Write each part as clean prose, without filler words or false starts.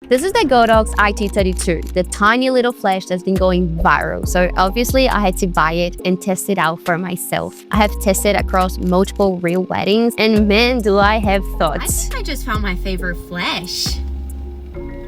This is the Godox iT32, the tiny little flash that's been going viral. So obviously I had to buy it and test it out for myself. I have tested across multiple real weddings and man, do I have thoughts. I think I just found my favorite flash.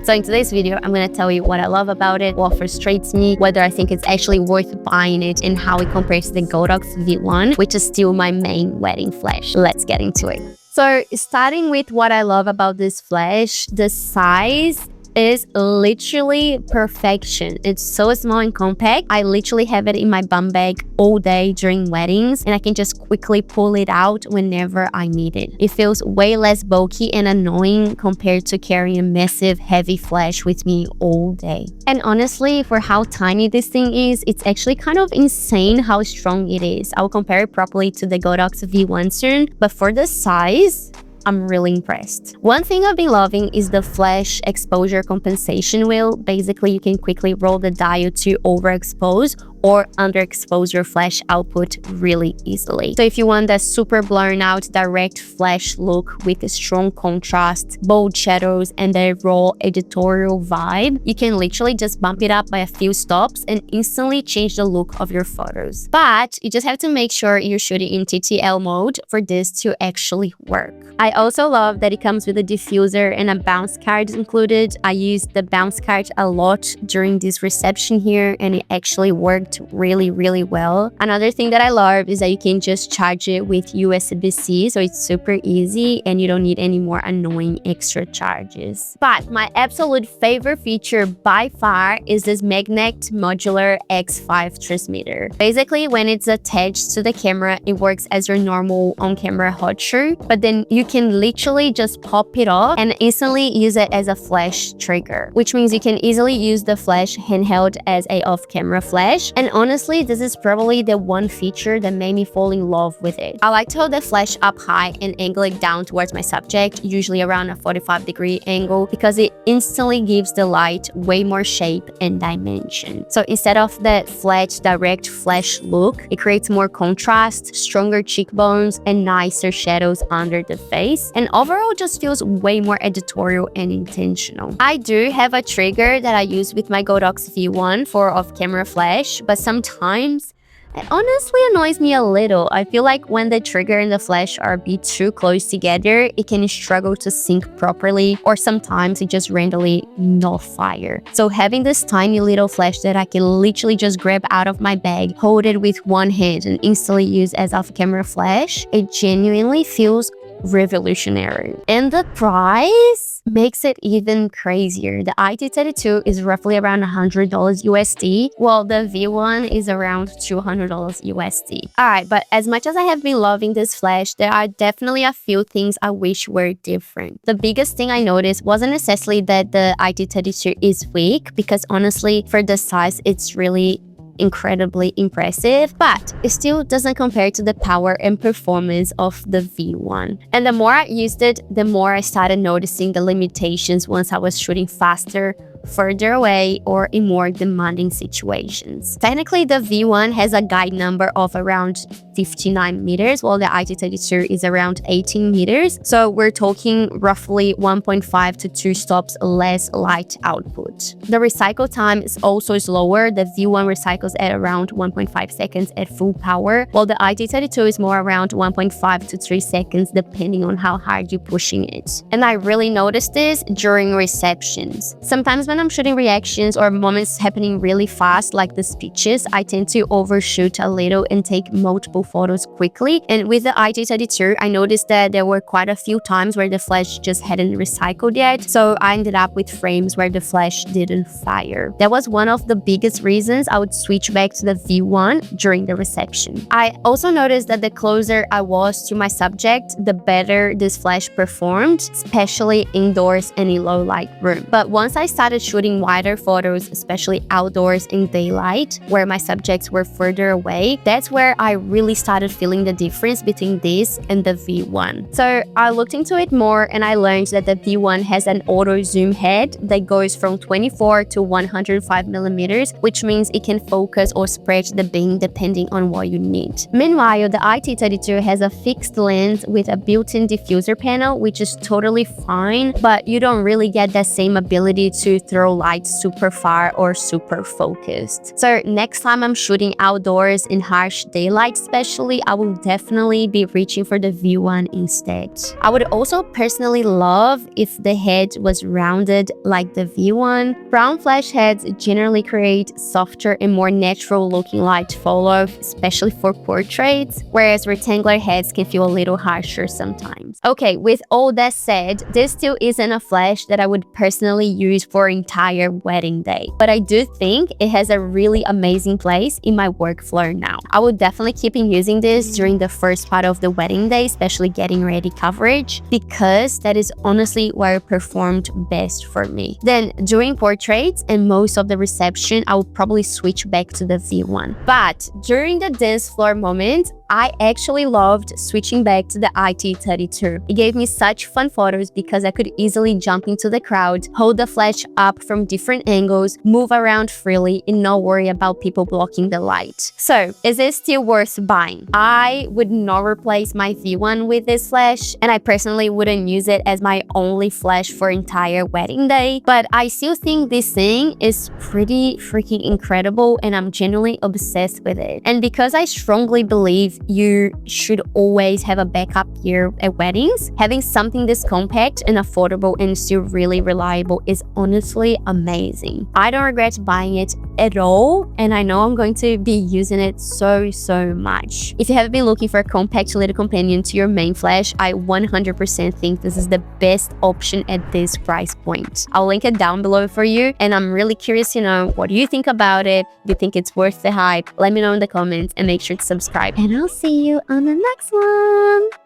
So in today's video, I'm going to tell you what I love about it, what frustrates me, whether I think it's actually worth buying it, and how it compares to the Godox V1, which is still my main wedding flash. Let's get into it. So starting with what I love about this flash, the size is literally perfection. It's so small and compact. I literally have it in my bum bag all day during weddings and I can just quickly pull it out whenever I need it. It feels way less bulky and annoying compared to carrying a massive heavy flash with me all day. And honestly, for how tiny this thing is, it's actually kind of insane how strong it is. I'll compare it properly to the Godox V1 soon, but for the size, I'm really impressed. One thing I've been loving is the flash exposure compensation wheel. Basically, you can quickly roll the diode to overexpose or underexpose your flash output really easily. So if you want that super blown out direct flash look with a strong contrast, bold shadows, and a raw editorial vibe, you can literally just bump it up by a few stops and instantly change the look of your photos. But you just have to make sure you're shooting in TTL mode for this to actually work. I also love that it comes with a diffuser and a bounce card included. I used the bounce card a lot during this reception here and it actually worked really well. Another thing that I love is that you can just charge it with USB-C, so it's super easy and you don't need any more annoying extra charges. But my absolute favorite feature by far is this magnet modular X5 transmitter. Basically, when it's attached to the camera, it works as your normal on-camera hot shoe, but then you can literally just pop it off and instantly use it as a flash trigger, which means you can easily use the flash handheld as a off-camera flash. And honestly, this is probably the one feature that made me fall in love with it. I like to hold the flash up high and angle it down towards my subject, usually around a 45-degree angle, because it instantly gives the light way more shape and dimension. So instead of the flat, direct flash look, it creates more contrast, stronger cheekbones, and nicer shadows under the face. And overall, just feels way more editorial and intentional. I do have a trigger that I use with my Godox V1 for off-camera flash, but sometimes it honestly annoys me a little. I feel like when the trigger and the flash are a bit too close together, it can struggle to sync properly, or sometimes it just randomly not fire. So having this tiny little flash that I can literally just grab out of my bag, hold it with one hand and instantly use as off-camera flash, it genuinely feels revolutionary. And the price makes it even crazier. The iT32 is roughly around $100 USD, while the V1 is around $200 USD. Alright, but as much as I have been loving this flash, there are definitely a few things I wish were different. The biggest thing I noticed wasn't necessarily that the iT32 is weak, because honestly, for the size, it's really incredibly impressive, but it still doesn't compare to the power and performance of the V1. And the more I used it, the more I started noticing the limitations once I was shooting faster, further away, or in more demanding situations. Technically, the V1 has a guide number of around 59 meters, while the iT32 is around 18 meters. So we're talking roughly 1.5 to 2 stops less light output. The recycle time is also slower. The V1 recycles at around 1.5 seconds at full power, while the iT32 is more around 1.5 to 3 seconds, depending on how hard you're pushing it. And I really noticed this during receptions. Sometimes when I'm shooting reactions or moments happening really fast, like the speeches, I tend to overshoot a little and take multiple photos quickly. And with the iT32, I noticed that there were quite a few times where the flash just hadn't recycled yet, so I ended up with frames where the flash didn't fire. That was one of the biggest reasons I would switch back to the V1 during the reception. I also noticed that the closer I was to my subject, the better this flash performed, especially indoors and in low light room. But once I started started shooting wider photos, especially outdoors in daylight, where my subjects were further away, that's where I really started feeling the difference between this and the V1. So I looked into it more and I learned that the V1 has an auto zoom head that goes from 24 to 105 millimeters, which means it can focus or spread the beam depending on what you need. Meanwhile, the iT32 has a fixed lens with a built-in diffuser panel, which is totally fine, but you don't really get that same ability to throw light super far or super focused. So next time I'm shooting outdoors in harsh daylight especially, I will definitely be reaching for the V1 instead. I would also personally love if the head was rounded like the V1. Round flash heads generally create softer and more natural looking light follow, especially for portraits, whereas rectangular heads can feel a little harsher sometimes. Okay, with all that said, this still isn't a flash that I would personally use for an entire wedding day, but I do think it has a really amazing place in my workflow now. I would definitely keep on using this during the first part of the wedding day, especially getting ready coverage, because that is honestly where it performed best for me. Then during portraits and most of the reception, I would probably switch back to the V1. But during the dance floor moment, I actually loved switching back to the iT32. It gave me such fun photos because I could easily jump into the crowd, hold the flash up from different angles, move around freely, and not worry about people blocking the light. So, is it still worth buying? I would not replace my V1 with this flash, and I personally wouldn't use it as my only flash for entire wedding day, but I still think this thing is pretty freaking incredible and I'm genuinely obsessed with it. And because I strongly believe you should always have a backup gear at weddings, having something this compact and affordable and still really reliable is honestly amazing. I don't regret buying it at all, and I know I'm going to be using it so much. If you have been looking for a compact little companion to your main flash, I 100% think this is the best option at this price point. I'll link it down below for you, and I'm really curious to know what you think about it. Do you think it's worth the hype? Let me know in the comments and make sure to subscribe, and I'll see you on the next one.